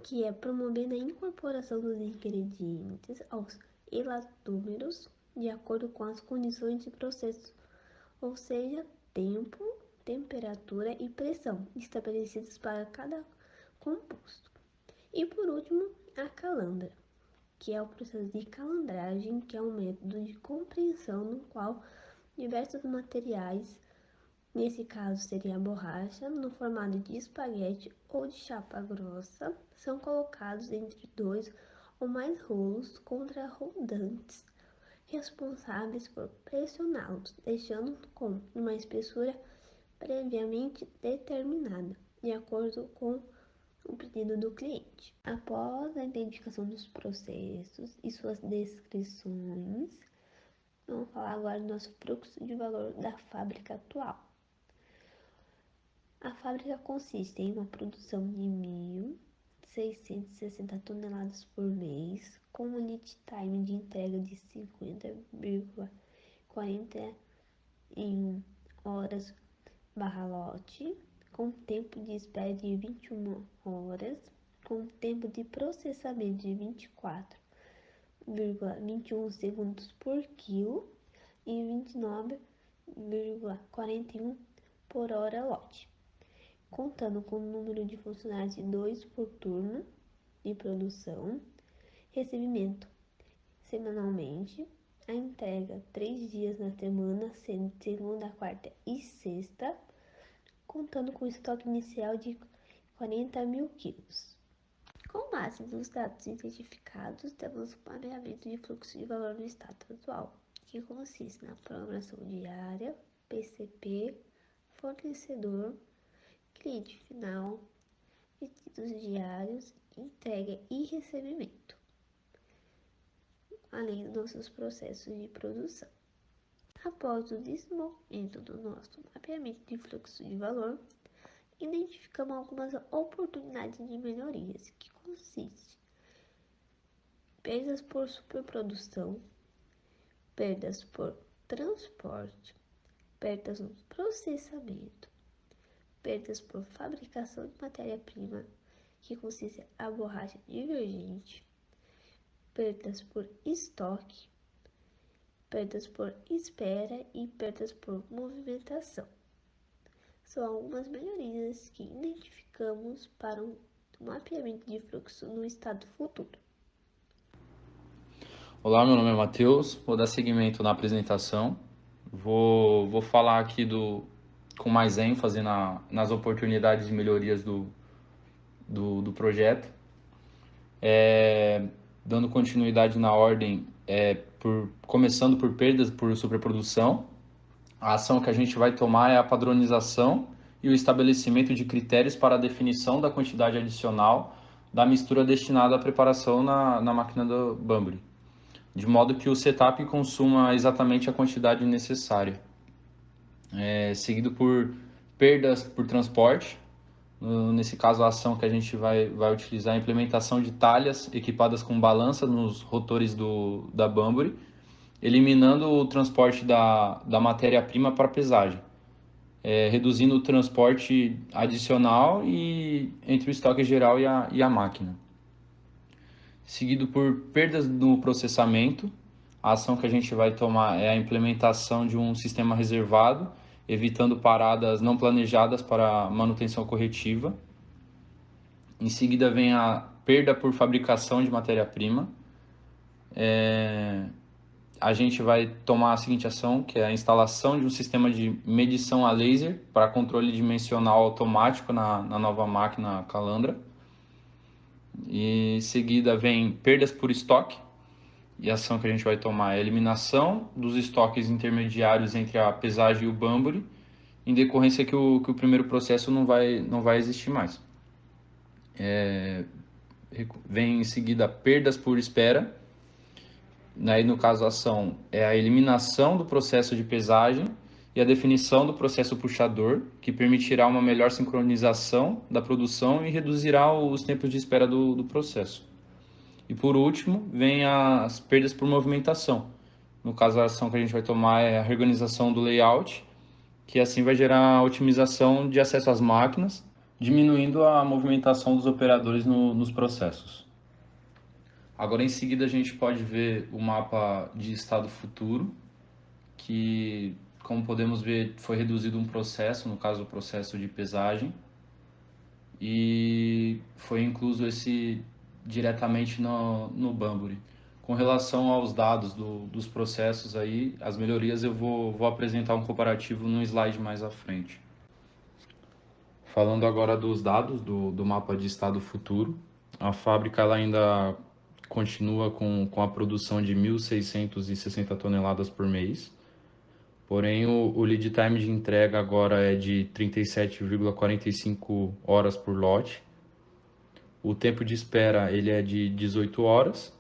que é promovendo a incorporação dos ingredientes aos elatômeros de acordo com as condições de processo, ou seja, tempo, temperatura e pressão estabelecidas para cada composto. E por último, a calandra, que é o processo de calandragem, que é um método de compreensão no qual diversos materiais, nesse caso seria a borracha, no formato de espaguete ou de chapa grossa, são colocados entre 2 ou mais rolos contra-rodantes, responsáveis por pressioná-los, deixando com uma espessura previamente determinada, de acordo com o pedido do cliente. Após a identificação dos processos e suas descrições, vamos falar agora do nosso fluxo de valor da fábrica atual. A fábrica consiste em uma produção de 1.660 toneladas por mês, com um lead time de entrega de 50,41 horas barra lote, com tempo de espera de 21 horas, com tempo de processamento de 24,21 segundos por quilo e 29,41 por hora lote, contando com o número de funcionários de 2 por turno de produção, recebimento semanalmente, a entrega 3 dias na semana, sendo segunda, quarta e sexta, contando com o estoque inicial de 40.000 quilos. Com base nos dados identificados, temos um mapeamento de fluxo de valor no estado atual, que consiste na programação diária, PCP, fornecedor, cliente final, pedidos diários, entrega e recebimento, além dos nossos processos de produção. Após o desenvolvimento do nosso mapeamento de fluxo de valor, identificamos algumas oportunidades de melhorias, que consistem em perdas por superprodução, perdas por transporte, perdas no processamento, perdas por fabricação de matéria-prima, que consiste a borracha divergente, perdas por estoque, perdas por espera e perdas por movimentação. são algumas melhorias que identificamos para o mapeamento de fluxo no estado futuro. Olá, meu nome é Matheus, vou dar seguimento na apresentação. Vou falar aqui com mais ênfase nas oportunidades e melhorias do projeto. Dando continuidade na ordem, começando por perdas por superprodução. A ação que a gente vai tomar é a padronização e o estabelecimento de critérios para a definição da quantidade adicional da mistura destinada à preparação na máquina do Bunbury, de modo que o setup consuma exatamente a quantidade necessária. Seguido por perdas por transporte. Nesse caso, a ação que a gente vai utilizar é a implementação de talhas equipadas com balança nos rotores da Bunbury, eliminando o transporte da matéria-prima para pesagem, reduzindo o transporte adicional entre o estoque geral e a máquina. Seguido por perdas no processamento, a ação que a gente vai tomar é a implementação de um sistema reservado, evitando paradas não planejadas para manutenção corretiva. Em seguida vem a perda por fabricação de matéria-prima. A gente vai tomar a seguinte ação, que é a instalação de um sistema de medição a laser para controle dimensional automático na nova máquina Calandra. E em seguida vem perdas por estoque, e a ação que a gente vai tomar é a eliminação dos estoques intermediários entre a pesagem e o Bunbury, em decorrência que o primeiro processo não vai existir mais. Vem em seguida perdas por espera. Aí, no caso, a ação é a eliminação do processo de pesagem e a definição do processo puxador, que permitirá uma melhor sincronização da produção e reduzirá os tempos de espera do processo. E por último, vem as perdas por movimentação. No caso, a ação que a gente vai tomar é a reorganização do layout, que assim vai gerar a otimização de acesso às máquinas, diminuindo a movimentação dos operadores nos processos. Agora, em seguida, a gente pode ver o mapa de estado futuro, que, como podemos ver, foi reduzido um processo, no caso, o processo de pesagem, e foi incluso esse diretamente no Bunbury. Com relação aos dados dos processos aí, as melhorias eu vou apresentar um comparativo num slide mais à frente. Falando agora dos dados do mapa de estado futuro, a fábrica ela ainda continua com a produção de 1.660 toneladas por mês, porém o lead time de entrega agora é de 37,45 horas por lote. O tempo de espera ele é de 18 horas.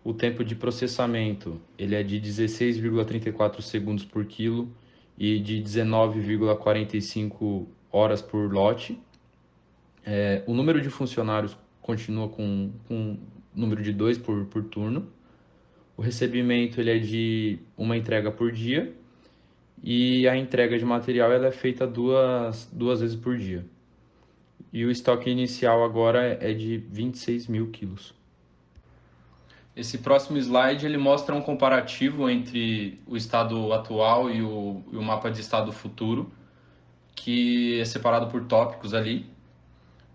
O tempo de processamento ele é de 16,34 segundos por quilo e de 19,45 horas por lote. O número de funcionários continua com número de 2 por turno. O recebimento ele é de uma entrega por dia e a entrega de material ela é feita duas vezes por dia. E o estoque inicial agora é de 26 mil quilos. Esse próximo slide ele mostra um comparativo entre o estado atual e o mapa de estado futuro, que é separado por tópicos ali.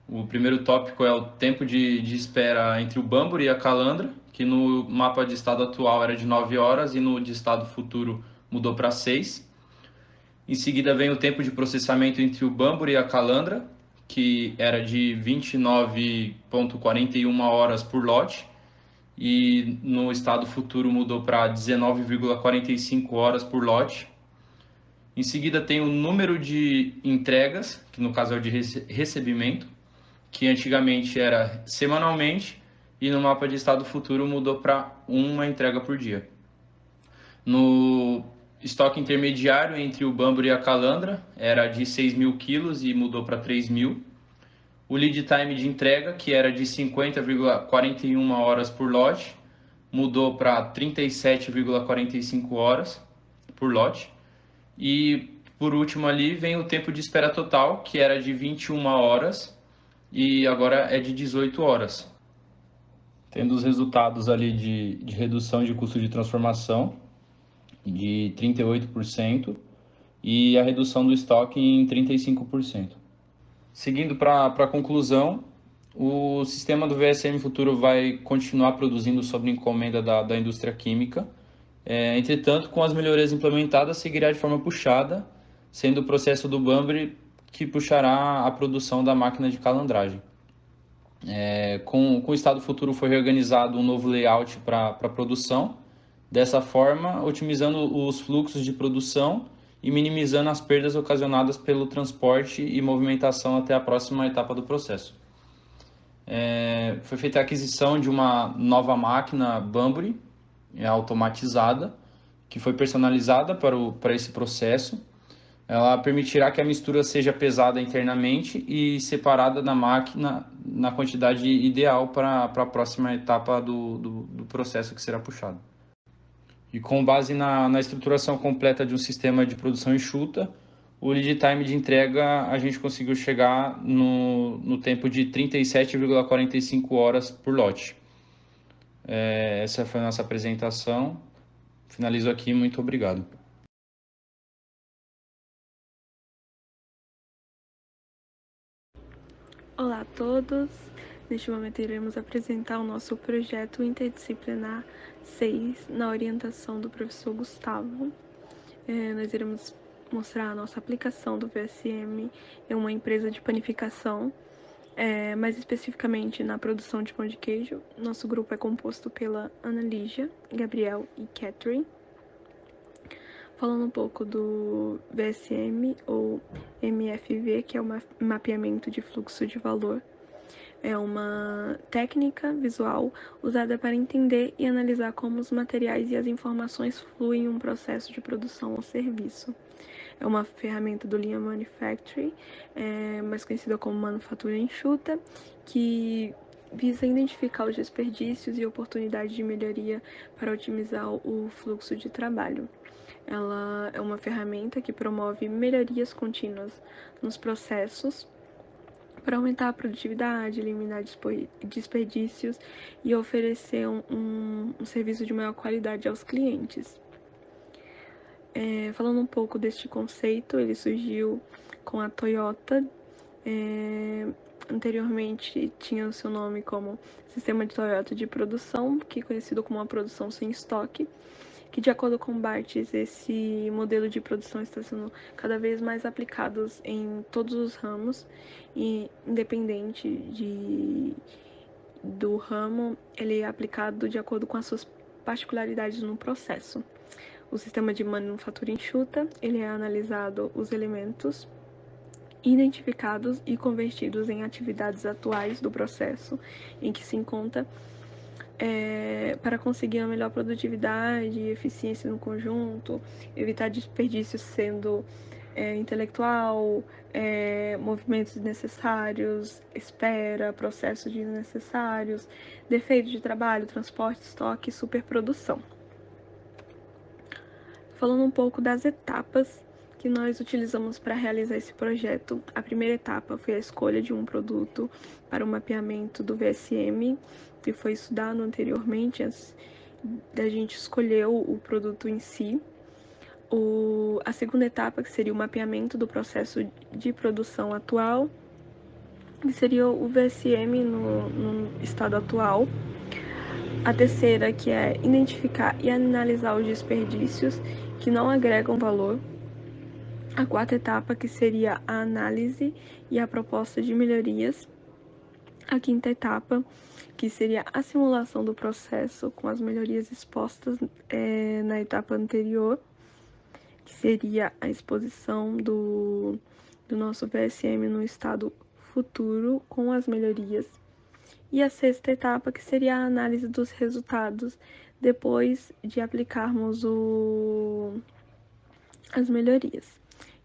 O primeiro tópico é o tempo de espera entre o Bunbury e a Calandra, que no mapa de estado atual era de 9 horas e no de estado futuro mudou para 6. Em seguida vem o tempo de processamento entre o Bunbury e a Calandra, que era de 29,41 horas por lote, e no estado futuro mudou para 19,45 horas por lote. Em seguida tem o número de entregas, que no caso é o de recebimento, que antigamente era semanalmente, e no mapa de estado futuro mudou para uma entrega por dia. No estoque intermediário entre o Bunbury e a Calandra era de 6 mil quilos e mudou para 3 mil. O lead time de entrega, que era de 50,41 horas por lote, mudou para 37,45 horas por lote. E por último ali vem o tempo de espera total, que era de 21 horas e agora é de 18 horas. Tendo os resultados ali de redução de custo de transformação de 38% e a redução do estoque em 35%. Seguindo para a conclusão, o sistema do VSM Futuro vai continuar produzindo sob encomenda da indústria química. Entretanto, com as melhorias implementadas, seguirá de forma puxada, sendo o processo do Bunbury que puxará a produção da máquina de calandragem. Com o Estado Futuro foi reorganizado um novo layout para a produção, dessa forma otimizando os fluxos de produção e minimizando as perdas ocasionadas pelo transporte e movimentação até a próxima etapa do processo. Foi feita a aquisição de uma nova máquina Bunbury automatizada, que foi personalizada para esse processo. Ela permitirá que a mistura seja pesada internamente e separada na máquina na quantidade ideal para a próxima etapa do processo que será puxado. E com base na estruturação completa de um sistema de produção enxuta, o lead time de entrega a gente conseguiu chegar no tempo de 37,45 horas por lote. Essa foi a nossa apresentação. Finalizo aqui, muito obrigado. Olá a todos, neste momento iremos apresentar o nosso projeto interdisciplinar 6 na orientação do professor Gustavo. Nós iremos mostrar a nossa aplicação do VSM em uma empresa de panificação, mais especificamente na produção de pão de queijo. Nosso grupo é composto pela Ana Lígia, Gabriel e Catherine. Falando um pouco do VSM ou MFV, que é o mapeamento de fluxo de valor. É uma técnica visual usada para entender e analisar como os materiais e as informações fluem em um processo de produção ou serviço. É uma ferramenta do Lean Manufacturing, mais conhecida como manufatura enxuta, que visa identificar os desperdícios e oportunidades de melhoria para otimizar o fluxo de trabalho. Ela é uma ferramenta que promove melhorias contínuas nos processos para aumentar a produtividade, eliminar desperdícios e oferecer um serviço de maior qualidade aos clientes. Falando um pouco deste conceito, ele surgiu com a Toyota. Anteriormente tinha o seu nome como Sistema de Toyota de Produção, que é conhecido como uma produção sem estoque, que de acordo com Barthes, esse modelo de produção está sendo cada vez mais aplicado em todos os ramos, e independente do ramo, ele é aplicado de acordo com as suas particularidades no processo. O sistema de manufatura enxuta, ele é analisado os elementos identificados e convertidos em atividades atuais do processo em que se encontra, para conseguir uma melhor produtividade e eficiência no conjunto, evitar desperdícios sendo intelectual, movimentos desnecessários, espera, processos desnecessários, defeitos de trabalho, transporte, estoque e superprodução. Falando um pouco das etapas que nós utilizamos para realizar esse projeto. A primeira etapa foi a escolha de um produto para o mapeamento do VSM, que foi estudado anteriormente, antes da gente escolher o produto em si. A segunda etapa, que seria o mapeamento do processo de produção atual, que seria o VSM no estado atual. A terceira, que é identificar e analisar os desperdícios que não agregam valor. A quarta etapa, que seria a análise e a proposta de melhorias. A quinta etapa, que seria a simulação do processo com as melhorias expostas na etapa anterior, que seria a exposição do nosso VSM no estado futuro com as melhorias. E a sexta etapa, que seria a análise dos resultados depois de aplicarmos as melhorias.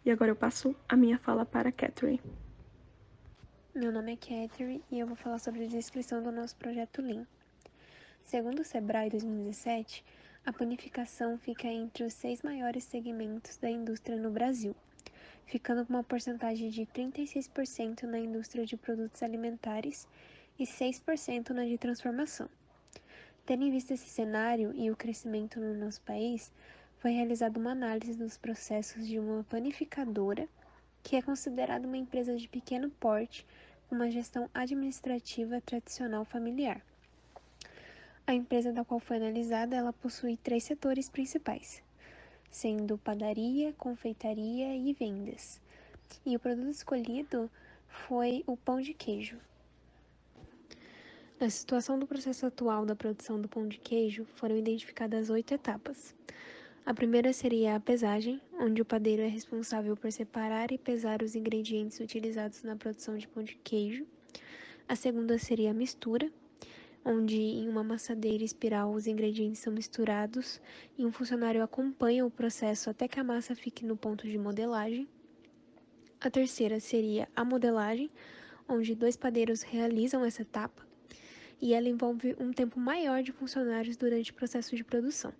E agora eu passo a minha fala para a Catherine. Meu nome é Catherine e eu vou falar sobre a descrição do nosso projeto Lean. Segundo o Sebrae 2017, a panificação fica entre os 6 maiores segmentos da indústria no Brasil, ficando com uma porcentagem de 36% na indústria de produtos alimentares e 6% na de transformação. Tendo em vista esse cenário e o crescimento no nosso país, foi realizada uma análise dos processos de uma panificadora, que é considerada uma empresa de pequeno porte, com uma gestão administrativa tradicional familiar. A empresa da qual foi analisada, ela possui 3 setores principais, sendo padaria, confeitaria e vendas. E o produto escolhido foi o pão de queijo. Na situação do processo atual da produção do pão de queijo, foram identificadas 8 etapas. A primeira seria a pesagem, onde o padeiro é responsável por separar e pesar os ingredientes utilizados na produção de pão de queijo. A segunda seria a mistura, onde em uma amassadeira espiral os ingredientes são misturados e um funcionário acompanha o processo até que a massa fique no ponto de modelagem. A terceira seria a modelagem, onde 2 padeiros realizam essa etapa, e ela envolve um tempo maior de funcionários durante o processo de produção.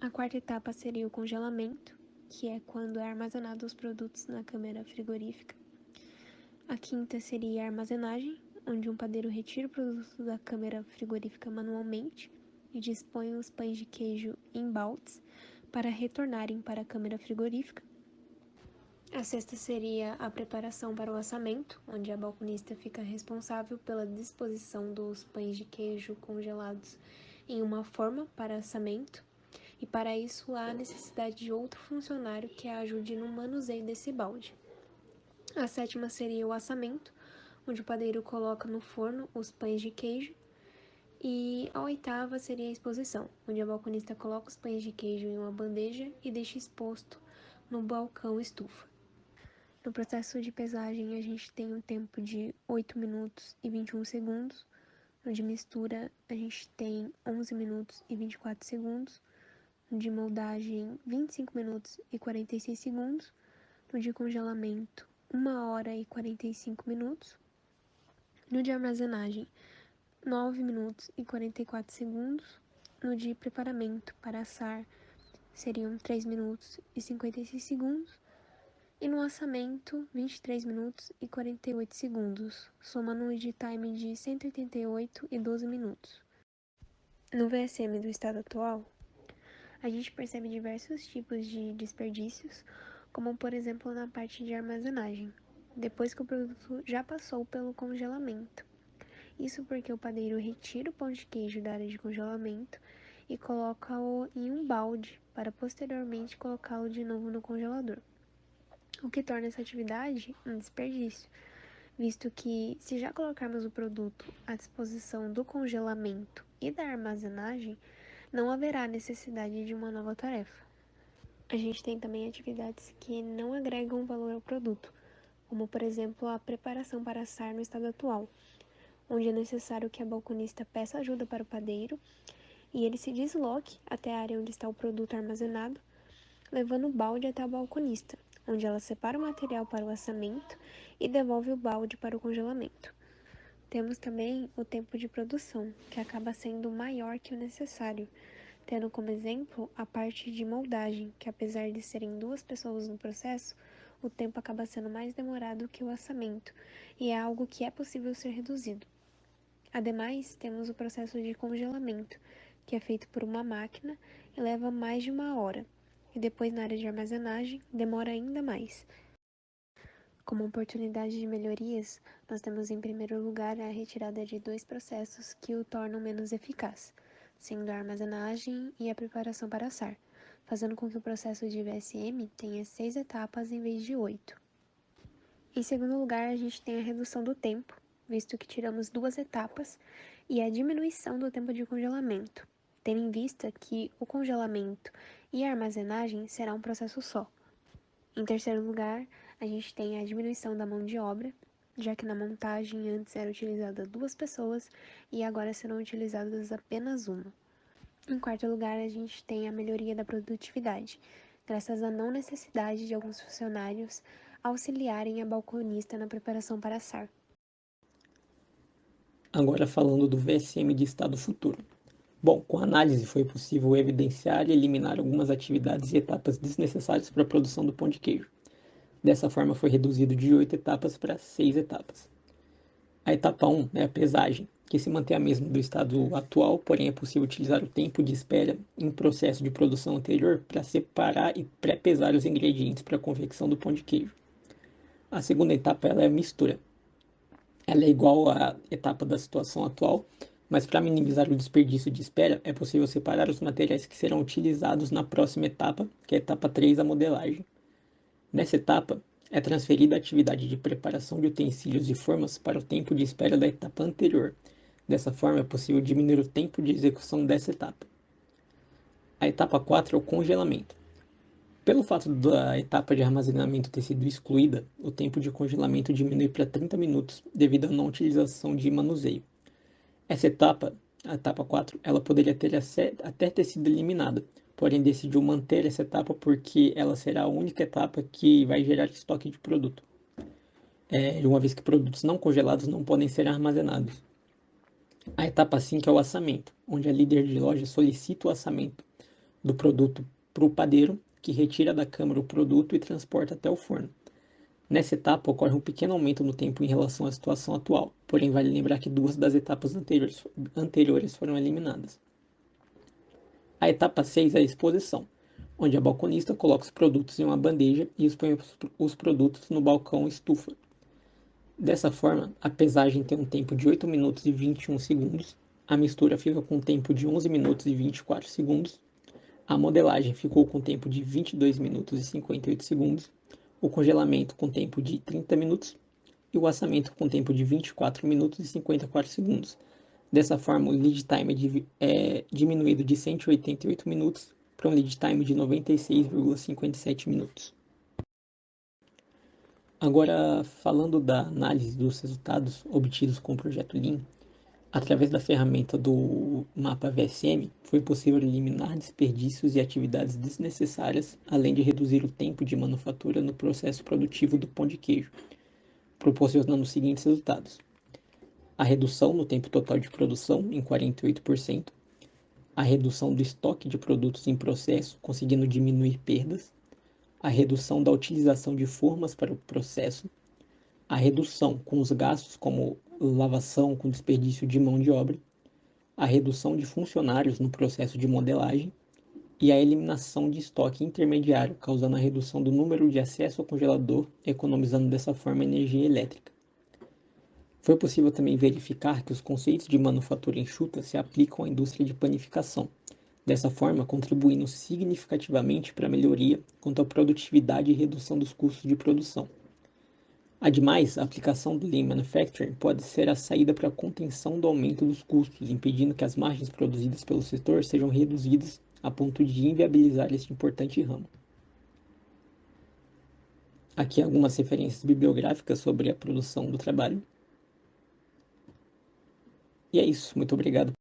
A quarta etapa seria o congelamento, que é quando é armazenado os produtos na câmara frigorífica. A quinta seria a armazenagem, onde um padeiro retira o produto da câmara frigorífica manualmente e dispõe os pães de queijo em baldes para retornarem para a câmara frigorífica. A sexta seria a preparação para o assamento, onde a balconista fica responsável pela disposição dos pães de queijo congelados em uma forma para assamento, e para isso há necessidade de outro funcionário que a ajude no manuseio desse balde. A sétima seria o assamento, onde o padeiro coloca no forno os pães de queijo, e a oitava seria a exposição, onde a balconista coloca os pães de queijo em uma bandeja e deixa exposto no balcão estufa. No processo de pesagem, a gente tem um tempo de 8 minutos e 21 segundos. No de mistura, a gente tem 11 minutos e 24 segundos. No de moldagem, 25 minutos e 46 segundos. No de congelamento, 1 hora e 45 minutos. No de armazenagem, 9 minutos e 44 segundos. No de preparamento para assar, seriam 3 minutos e 56 segundos. E no assamento, 23 minutos e 48 segundos, somando um lead time de 188 e 12 minutos. No VSM do estado atual, a gente percebe diversos tipos de desperdícios, como por exemplo na parte de armazenagem, depois que o produto já passou pelo congelamento. Isso porque o padeiro retira o pão de queijo da área de congelamento e coloca-o em um balde para posteriormente colocá-lo de novo no congelador. O que torna essa atividade um desperdício, visto que, se já colocarmos o produto à disposição do congelamento e da armazenagem, não haverá necessidade de uma nova tarefa. A gente tem também atividades que não agregam valor ao produto, como, por exemplo, a preparação para assar no estado atual, onde é necessário que a balconista peça ajuda para o padeiro e ele se desloque até a área onde está o produto armazenado, levando o balde até a balconista, onde ela separa o material para o assamento e devolve o balde para o congelamento. Temos também o tempo de produção, que acaba sendo maior que o necessário, tendo como exemplo a parte de moldagem, que apesar de serem 2 pessoas no processo, o tempo acaba sendo mais demorado que o assamento, e é algo que é possível ser reduzido. Ademais, temos o processo de congelamento, que é feito por uma máquina e leva mais de 1 hora, e depois na área de armazenagem demora ainda mais. Como oportunidade de melhorias, nós temos em primeiro lugar a retirada de 2 processos que o tornam menos eficaz, sendo a armazenagem e a preparação para assar, fazendo com que o processo de VSM tenha 6 etapas em vez de 8. Em segundo lugar, a gente tem a redução do tempo, visto que tiramos 2 etapas, e a diminuição do tempo de congelamento, tendo em vista que o congelamento e a armazenagem será um processo só. Em terceiro lugar, a gente tem a diminuição da mão de obra, já que na montagem antes era utilizada 2 pessoas e agora serão utilizadas apenas 1. Em quarto lugar, a gente tem a melhoria da produtividade, graças à não necessidade de alguns funcionários auxiliarem a balconista na preparação para assar. Agora falando do VSM de estado futuro. Bom, com a análise foi possível evidenciar e eliminar algumas atividades e etapas desnecessárias para a produção do pão de queijo. Dessa forma foi reduzido de 8 etapas para 6 etapas. A etapa 1 é a pesagem, que se mantém a mesma do estado atual, porém é possível utilizar o tempo de espera em processo de produção anterior para separar e pré-pesar os ingredientes para a confecção do pão de queijo. A segunda etapa ela é a mistura. Ela é igual à etapa da situação atual, mas para minimizar o desperdício de espera, é possível separar os materiais que serão utilizados na próxima etapa, que é a etapa 3, a modelagem. Nessa etapa, é transferida a atividade de preparação de utensílios e formas para o tempo de espera da etapa anterior. Dessa forma, é possível diminuir o tempo de execução dessa etapa. A etapa 4 é o congelamento. Pelo fato da etapa de armazenamento ter sido excluída, o tempo de congelamento diminui para 30 minutos devido à não utilização de manuseio. Essa etapa, a etapa 4, ela poderia até ter sido eliminada, porém decidiu manter essa etapa porque ela será a única etapa que vai gerar estoque de produto, uma vez que produtos não congelados não podem ser armazenados. A etapa 5 é o assamento, onde a líder de loja solicita o assamento do produto para o padeiro, que retira da câmara o produto e transporta até o forno. Nessa etapa ocorre um pequeno aumento no tempo em relação à situação atual, porém vale lembrar que 2 das etapas anteriores foram eliminadas. A etapa 6 é a exposição, onde a balconista coloca os produtos em uma bandeja e expõe os produtos no balcão estufa. Dessa forma, a pesagem tem um tempo de 8 minutos e 21 segundos, a mistura fica com um tempo de 11 minutos e 24 segundos, a modelagem ficou com tempo de 22 minutos e 58 segundos, o congelamento com tempo de 30 minutos e o assamento com tempo de 24 minutos e 54 segundos. Dessa forma, o lead time é diminuído de 188 minutos para um lead time de 96,57 minutos. Agora, falando da análise dos resultados obtidos com o projeto Lean, através da ferramenta do mapa VSM, foi possível eliminar desperdícios e atividades desnecessárias, além de reduzir o tempo de manufatura no processo produtivo do pão de queijo, proporcionando os seguintes resultados: a redução no tempo total de produção em 48%, a redução do estoque de produtos em processo, conseguindo diminuir perdas, a redução da utilização de formas para o processo, a redução com os gastos como lavação com desperdício de mão de obra, a redução de funcionários no processo de modelagem e a eliminação de estoque intermediário, causando a redução do número de acesso ao congelador, economizando dessa forma energia elétrica. Foi possível também verificar que os conceitos de manufatura enxuta se aplicam à indústria de panificação, dessa forma contribuindo significativamente para a melhoria quanto à produtividade e redução dos custos de produção. Ademais, a aplicação do Lean Manufacturing pode ser a saída para a contenção do aumento dos custos, impedindo que as margens produzidas pelo setor sejam reduzidas a ponto de inviabilizar este importante ramo. Aqui algumas referências bibliográficas sobre a produção do trabalho. E é isso. Muito obrigado